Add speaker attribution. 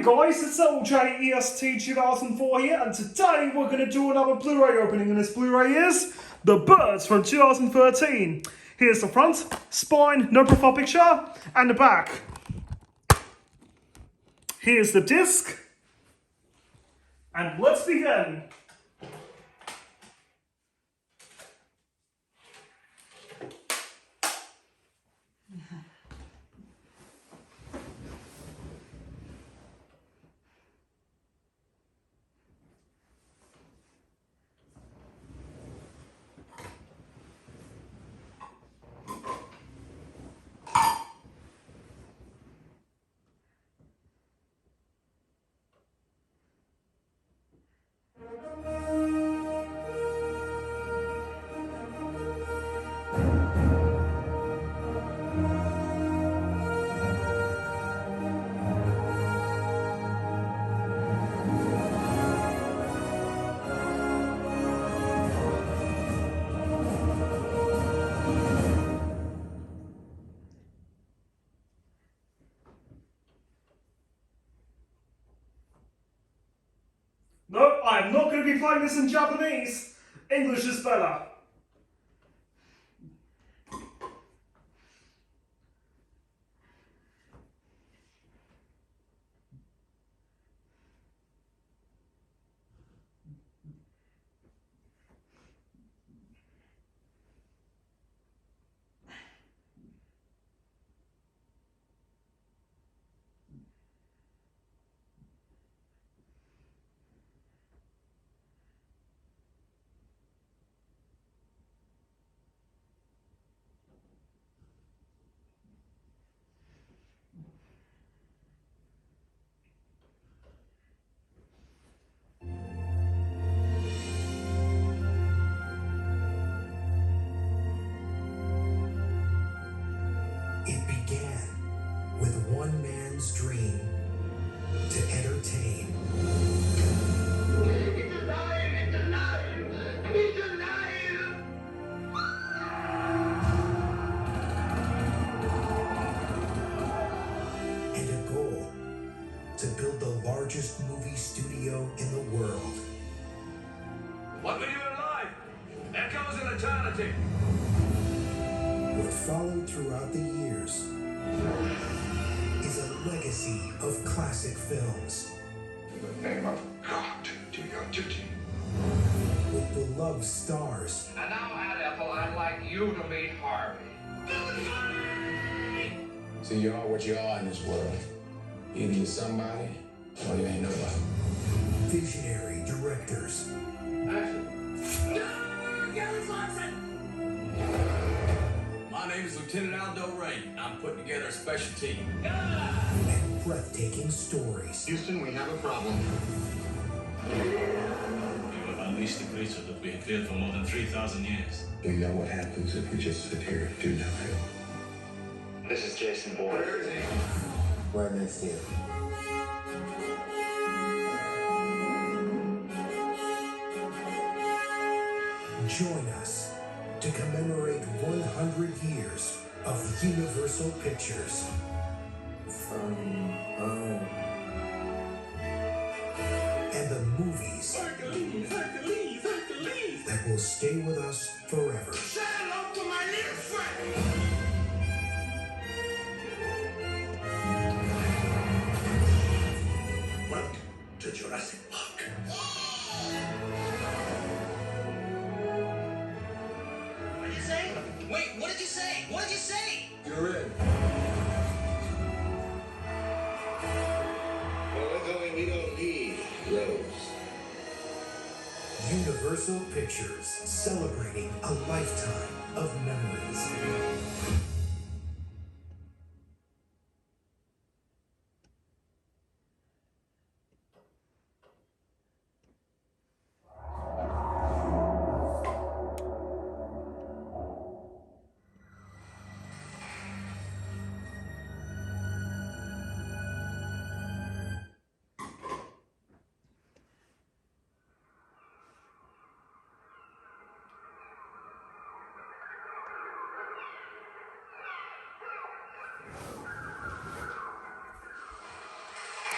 Speaker 1: Hey guys, it's LJEST2004 here, and today we're going to do another Blu-ray opening, and this Blu-ray is The Birds from 2013. Here's the front, spine, no profile picture, and the back. Here's the disc, and let's begin. Nope, I'm not going to be playing this in Japanese. English is better.
Speaker 2: It began with one man's dream to entertain.
Speaker 3: It's alive! It's alive! It's alive!
Speaker 2: And a goal to build the largest movie studio in the world.
Speaker 3: What we do in life echoes in eternity.
Speaker 2: What followed throughout the years is a legacy of classic films.
Speaker 3: In the name of God, do your duty.
Speaker 2: With beloved stars
Speaker 4: And now, Aunt Ethel, I'd like you to meet Harvey.
Speaker 5: See, you are what you are in this world. Either you're somebody or you ain't nobody.
Speaker 2: visionary directors,
Speaker 6: My name is Lieutenant Aldo Ray. I'm putting together a special team.
Speaker 2: and breathtaking stories.
Speaker 3: Houston, we have a problem.
Speaker 7: You have unleashed the creature that we have feared for more than 3,000 years.
Speaker 8: We know what happens if we just sit here and do nothing.
Speaker 4: This is Jason Bourne.
Speaker 3: Where is he?
Speaker 8: Right next to you.
Speaker 2: Join us to commemorate 100 years of Universal Pictures. And the movies that will stay with us forever.
Speaker 3: Say hello to my little friend! Welcome to Jurassic Park. What'd you say?
Speaker 6: Wait, what did you say? What did you say?
Speaker 5: You're in.
Speaker 8: Well, we're going, we don't need roads.
Speaker 2: Universal Pictures, celebrating a lifetime of memories.